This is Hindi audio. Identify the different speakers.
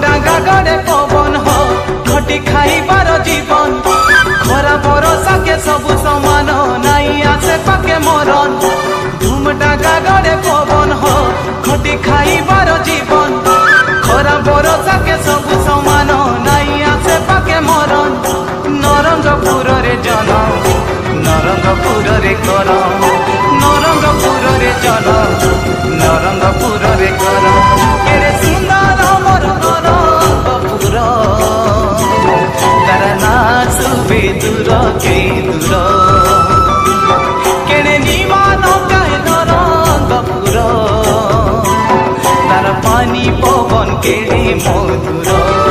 Speaker 1: डांगा गड़े पवन हो घटी खाइबार जीवन खरा भरोसा के सबु समान नाई आसे पाके मरण धूम डांगा गड़े पवन हो घटी खाइबार जीवन खरा भरोसा के सबु समान नाई आसे पाके मरण नरंगपुर रे जनम नरंगपुर रे करम नरंगपुर रे जनम नरंगपुर रे करम केरे सुंदर मोर नरंगपुर तार नाच सुबे दूर के दूर केने निमान काहे नरंगपुर तार पानी पवन केड़े मधुर।